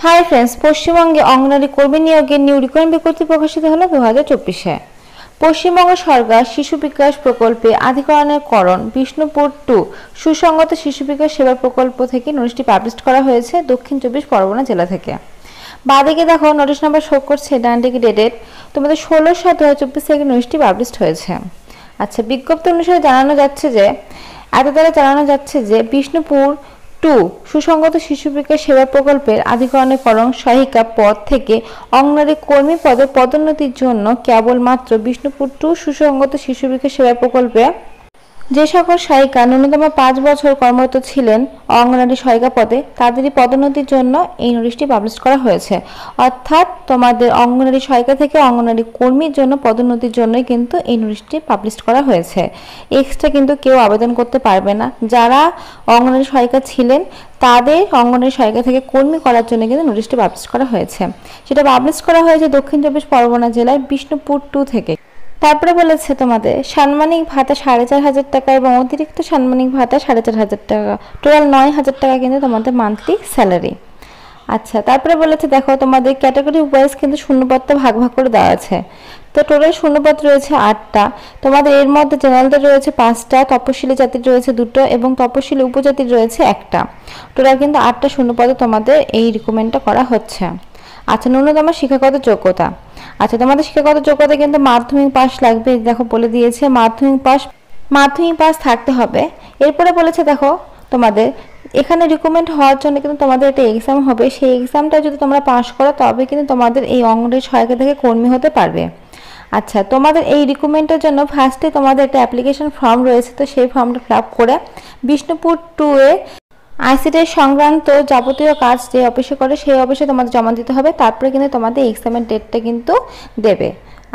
Hi friends, পশ্চিমবঙ্গে অঙ্গনওয়াড়ি কর্মী নিয়োগের নিউ রিকোয়ারমেন্ট বিজ্ঞপ্তি প্রকাশিত হলো 2024-এ। পশ্চিমবঙ্গ সরকার শিশু বিকাশ প্রকল্পে আধিকারিকরণ বিষ্ণুপুর 2 সুসংগত শিশু বিকাশ সেবা প্রকল্প থেকে নোটিশটি পাবলিশ করা হয়েছে দক্ষিণ 24 পরগনা জেলা থেকে। বাঁদিকে দেখো নোটিশ নাম্বার শো করছে, ডান দিকে ডেটেড তোমাদের 16/7/2024 থেকে নোটিশটি পাবলিশ হয়েছে। আচ্ছা, বিজ্ঞপ্তি অনুসারে জানানো যাচ্ছে যে বিষ্ণুপুর 2 সুসংগত শিশু বিকাশ সেবা প্রকল্পের আধিকারিকরণ সহায়িকা পদ থেকে অঙ্গনওয়াড়ি কর্মী পদে পদোন্নতির জন্য কেবলমাত্র বিষ্ণুপুর 2 সুসংগত শিশু বিকাশ সেবা প্রকল্পে যে সকল সহায়িকা ন্যূনতম 5 বছর কর্মরত ছিলেন অঙ্গনওয়াড়ি সহায়িকা পদে তাদেরই পদোন্নতির জন্য এই নোটিশটি পাবলিশ করা হয়েছে। অর্থাৎ তোমাদের অঙ্গনওয়াড়ি সহায়িকা থেকে অঙ্গনওয়াড়ি কর্মীর জন্য পদোন্নতির জন্যই কিন্তু এই নোটিশটি পাবলিশ করা হয়েছে। এক্সট্রা কিন্তু কেউ আবেদন করতে পারবে না। যারা অঙ্গনওয়াড়ি সহায়িকা ছিলেন তাদের অঙ্গনওয়াড়ি সহায়িকা থেকে কর্মী করার জন্য কিন্তু নোটিশটি পাবলিশ করা হয়েছে। সেটা পাবলিশ করা হয়েছে দক্ষিণ 24 পরগনা জেলায় বিষ্ণুপুর 2 থেকে। তারপরে বলেছে তোমাদের সাম্মানিক ভাতা 4,500 টাকা এবং অতিরিক্ত সাম্মানিক ভাতা 4,500 টাকা, টোটাল 9,000 টাকা কিন্তু তোমাদের মান্থলি স্যালারি। আচ্ছা, তারপরে বলেছে দেখো তোমাদের ক্যাটাগরি ওয়াইজ কিন্তু শূন্যপদ ভাগ ভাগ করে দেওয়া আছে। তো টোটাল শূন্যপদ রয়েছে 8টা। তোমাদের এর মধ্যে জেনারেলদের রয়েছে 5টা, তপশিলি জাতির রয়েছে 2টো এবং তপশিলি উপজাতির রয়েছে 1টা। টোটাল কিন্তু 8টা শূন্যপদে তোমাদের এই রিকমেন্ডটা করা হচ্ছে। আচ্ছা, ন্যূনতম শিক্ষাগত যোগ্যতা। আচ্ছা, তোমাদের শিক্ষাগত যোগ্যতা কিন্তু মাধ্যমিক পাস লাগবে। দেখো বলে দিয়েছে মাধ্যমিক পাস থাকতে হবে। এরপরে বলেছে দেখো তোমাদের এখানে রিকমেন্ড হওয়ার জন্য কিন্তু তোমাদের একটা এক্সাম হবে। সেই এক্সামটা যদি তোমরা পাস করো তবে কিন্তু তোমাদের এই অঙ্গনওয়াড়ি সহায়িকা থেকে কর্মী হতে পারবে। আচ্ছা, তোমাদের এই রিক্রুটমেন্টের জন্য ফার্স্টে তোমাদের একটা অ্যাপ্লিকেশন ফর্ম রয়েছে। তো সেই ফর্মটা ফিল আপ করে বিষ্ণুপুর 2 এ আইসিটি সংক্রান্ত যাবতীয় কাজ যে অফিসে করে সেই অফিসে তোমাদের জমা দিতে হবে। তারপরে কিন্তু তোমাদের এক্সামের ডেটটা কিন্তু দেবে।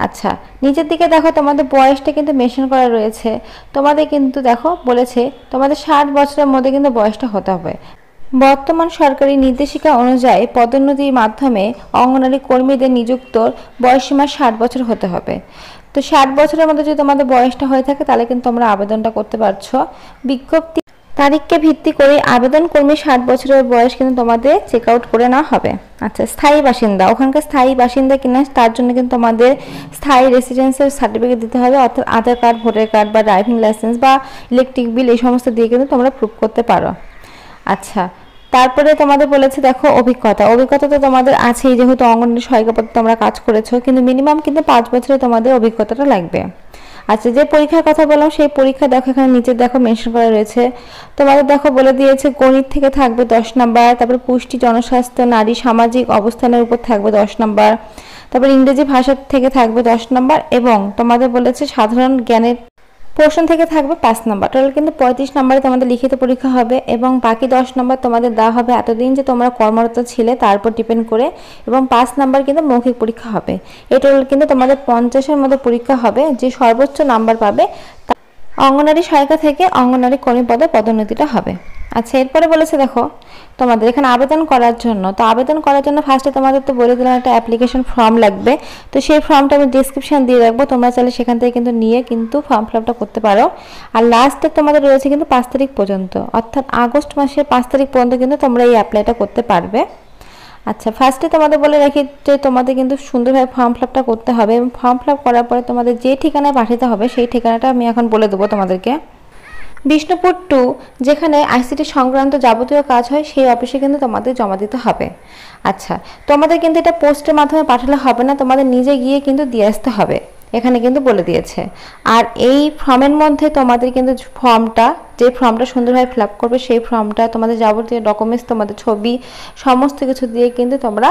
আচ্ছা, নিচের দিকে দেখো তোমাদের বয়সটা কিন্তু মেনশন করা রয়েছে। তোমাদের কিন্তু দেখো বলেছে তোমাদের 60 বছরের মধ্যে কিন্তু বয়সটা হতে হবে। বর্তমান সরকারি নির্দেশিকা অনুযায়ী পদোন্নতির মাধ্যমে অঙ্গনওয়াড়ি কর্মীদের নিযুক্তর বয়সসীমা 60 বছর হতে হবে। তো 60 বছরের মধ্যে যদি তোমাদের বয়সটা হয়ে থাকে তাহলে কিন্তু তোমরা আবেদনটা করতে পারছো। বিজ্ঞপ্তি তারিখকে ভিত্তি করে আবেদন কর্মী 60 বছরের বয়স কিন্তু তোমাদের চেক আউট করে নেওয়া হবে। আচ্ছা, স্থায়ী বাসিন্দা, ওখানকার স্থায়ী বাসিন্দা কিনা তার জন্য কিন্তু তোমাদের স্থায়ী রেসিডেন্সের সার্টিফিকেট দিতে হবে। অর্থাৎ আধার কার্ড, ভোটার কার্ড বা ড্রাইভিং লাইসেন্স বা ইলেকট্রিক বিল এই সমস্ত দিয়ে কিন্তু তোমরা প্রুভ করতে পারো। আচ্ছা, তারপরে তোমাদের বলেছে দেখো অভিজ্ঞতা তো তোমাদের আছেই, যেহেতু অঙ্গনওয়াড়ি সহায়িকা পদে তোমরা কাজ করেছো, কিন্তু মিনিমাম কিন্তু 5 বছরে তোমাদের অভিজ্ঞতাটা লাগবে। আচ্ছা, যে পরীক্ষার কথা বললাম সেই পরীক্ষা দেখো এখানে নিচে দেখো মেনশন করা রয়েছে। তোমাদের দেখো বলে দিয়েছে গণিত থেকে থাকবে 10 নাম্বার, তারপরে পুষ্টি, জনস্বাস্থ্য, নারী সামাজিক অবস্থানের উপর থাকবে 10 নাম্বার, তারপরে ইংরেজি ভাষা থেকে থাকবে 10 নাম্বার এবং তোমাদের বলেছে সাধারণ জ্ঞানের পোর্শন থেকে থাকবে 5 নাম্বার। টোটাল কিন্তু 35 নাম্বারে তোমাদের লিখিত পরীক্ষা হবে এবং বাকি 10 নাম্বার তোমাদের দেওয়া হবে এতদিন যে তোমরা কর্মরত ছিলে তার উপর ডিপেন্ড করে, এবং 5 নাম্বার কিন্তু মৌখিক পরীক্ষা হবে। এই টোটাল কিন্তু তোমাদের 50-এর মধ্যে পরীক্ষা হবে। যে সর্বোচ্চ নাম্বার পাবে অঙ্গনওয়াড়ি সহায়িকা থেকে অঙ্গনওয়াড়ি কর্মী পদে পদোন্নতিটা হবে। আচ্ছা, এরপরে বলেছে দেখো তোমাদের এখানে আবেদন করার জন্য ফার্স্টে তোমাদের তো বলে দিলাম একটা অ্যাপ্লিকেশন ফর্ম লাগবে। তো সেই ফর্মটা আমি ডিসক্রিপশন দিয়ে রাখবো, তোমরা চাইলে সেখান থেকে কিন্তু নিয়ে কিন্তু ফর্ম ফিল আপটা করতে পারো। আর লাস্টে তোমাদের রয়েছে কিন্তু 5 তারিখ পর্যন্ত, অর্থাৎ আগস্ট মাসের 5 তারিখ পর্যন্ত কিন্তু তোমরা এই অ্যাপ্লাইটা করতে পারবে। আচ্ছা, ফার্স্টে তোমাদের বলে রাখি যে তোমাদের কিন্তু সুন্দরভাবে ফর্ম ফিল আপটা করতে হবে এবং ফর্ম ফিল আপ করার পরে তোমাদের যে ঠিকানায় পাঠাতে হবে সেই ঠিকানাটা আমি এখন বলে দেবো তোমাদেরকে। বিষ্ণুপুর 2 যেখানে আইসিটি সংক্রান্ত যাবতীয় কাজ হয় সেই অফিসে কিন্তু তোমাদের জমা দিতে হবে। আচ্ছা, তোমাদের কিন্তু এটা পোস্টের মাধ্যমে পাঠালে হবে না, তোমাদের নিজে গিয়ে কিন্তু দিয়ে আসতে হবে, এখানে কিন্তু বলে দিয়েছে। আর এই ফর্মের মধ্যে তোমাদের কিন্তু যে ফর্মটা সুন্দরভাবে ফিল আপ করবে সেই ফর্মটা তোমাদের যাবতীয় ডকুমেন্টস, তোমাদের ছবি সমস্ত কিছু দিয়ে কিন্তু তোমরা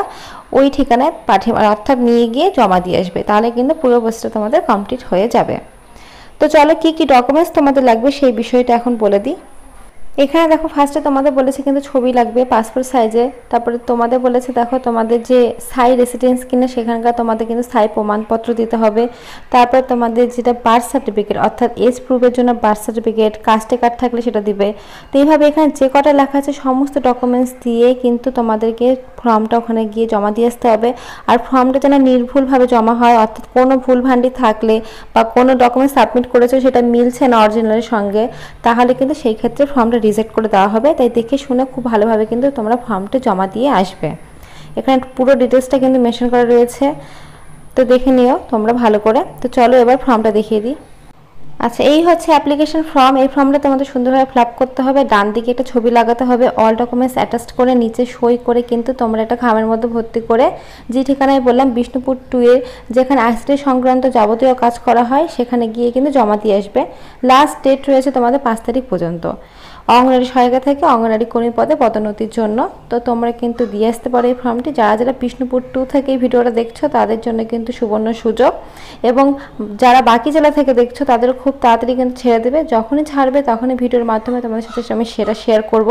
ওই ঠিকানায় অর্থাৎ নিয়ে গিয়ে জমা দিয়ে আসবে। তাহলে কিন্তু পুরো প্রসেসটা তোমাদের কমপ্লিট হয়ে যাবে। তো চলো কি কি ডকুমেন্টস তোমাদের লাগবে সেই বিষয়টা এখন বলে দিই। এখানে দেখো ফার্স্টে তোমাদের বলেছে কিন্তু ছবি লাগবে পাসপোর্ট সাইজে। তারপরে তোমাদের বলেছে দেখো তোমাদের যে স্থায়ী রেসিডেন্স কিনা সেখানকার তোমাদের কিন্তু স্থায়ী প্রমাণপত্র দিতে হবে। তারপর তোমাদের যেটা বার্থ সার্টিফিকেট অর্থাৎ এজ প্রুফের জন্য বার্থ সার্টিফিকেট, কাস্টে কার্ড থাকলে সেটা দিবে। তো এইভাবে এখানে যে কটা লেখা আছে সমস্ত ডকুমেন্টস দিয়ে কিন্তু তোমাদেরকে ফর্মটা ওখানে গিয়ে জমা দিয়ে আসতে হবে। আর ফর্মটা যেন নির্ভুলভাবে জমা হয়, অর্থাৎ কোনো ভুলভ্রান্তি থাকলে বা কোনো ডকুমেন্ট সাবমিট করেছো সেটা মিলছে না অরিজিনালের সঙ্গে, তাহলে কিন্তু সেই ক্ষেত্রে ফর্মটা রিজেক্ট করে দেওয়া হবে। তাই দেখে শুনে খুব ভালোভাবে কিন্তু তোমরা ফর্মটা জমা দিয়ে আসবে। এখানে পুরো ডিটেলসটা কিন্তু মেনশন করা রয়েছে, তো দেখে নিও তোমরা ভালো করে। তো চলো এবার ফর্মটা দেখিয়ে দিই। আচ্ছা, এই হচ্ছে অ্যাপ্লিকেশন ফর্ম। এই ফর্মটা তোমাদের সুন্দরভাবে ফিল আপ করতে হবে। ডান দিকে একটা ছবি লাগাতে হবে, অল ডকুমেন্টস অ্যাটাচ করে নিচে সই করে কিন্তু তোমরা একটা খামের মধ্যে ভর্তি করে, যে ঠিকানায় বললাম বিষ্ণুপুর 2 এর যেখানে আইসিটি সংক্রান্ত যাবতীয় কাজ করা হয় সেখানে গিয়ে কিন্তু জমা দিয়ে আসবে। লাস্ট ডেট রয়েছে তোমাদের 5 তারিখ পর্যন্ত। অঙ্গনারী সহায়িকা থেকে অঙ্গনারী কর্মী পদে পদোন্নতির জন্য। তো তোমরা কিন্তু দিয়ে আসতে পারো এই ফর্মটি। যারা যারা বিষ্ণুপুর 2 থেকে এই ভিডিওটা দেখছো তাদের জন্য কিন্তু সুবর্ণ সুযোগ, এবং যারা বাকি জেলা থেকে দেখছো তাদের খুব তাড়াতাড়ি কিন্তু ছেড়ে দেবে। যখনই ছাড়বে তখনই ভিডিওর মাধ্যমে তোমাদের সাথে আমি সেটা শেয়ার করব।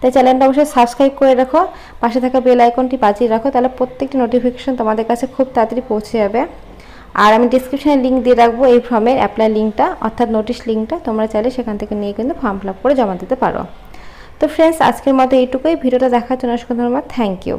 তাই চ্যানেলটা অবশ্যই সাবস্ক্রাইব করে রাখো, পাশে থাকা বেল আইকনটি বাজিয়ে রাখো, তাহলে প্রত্যেকটি নোটিফিকেশন তোমাদের কাছে খুব তাড়াতাড়ি পৌঁছে যাবে। আর আমি ডিসক্রিপশনে লিঙ্ক দিয়ে রাখবো এই ফর্মের অ্যাপ্লাই লিঙ্কটা, অর্থাৎ নোটিশ লিঙ্কটা। তোমরা চাইলে সেখান থেকে নিয়ে কিন্তু ফর্ম ফিল আপ করে জমা দিতে পারো। তো ফ্রেন্ডস, আজকের মতো এইটুকুই। ভিডিওটা দেখার জন্য অসংখ্য ধন্যবাদ। Thank you.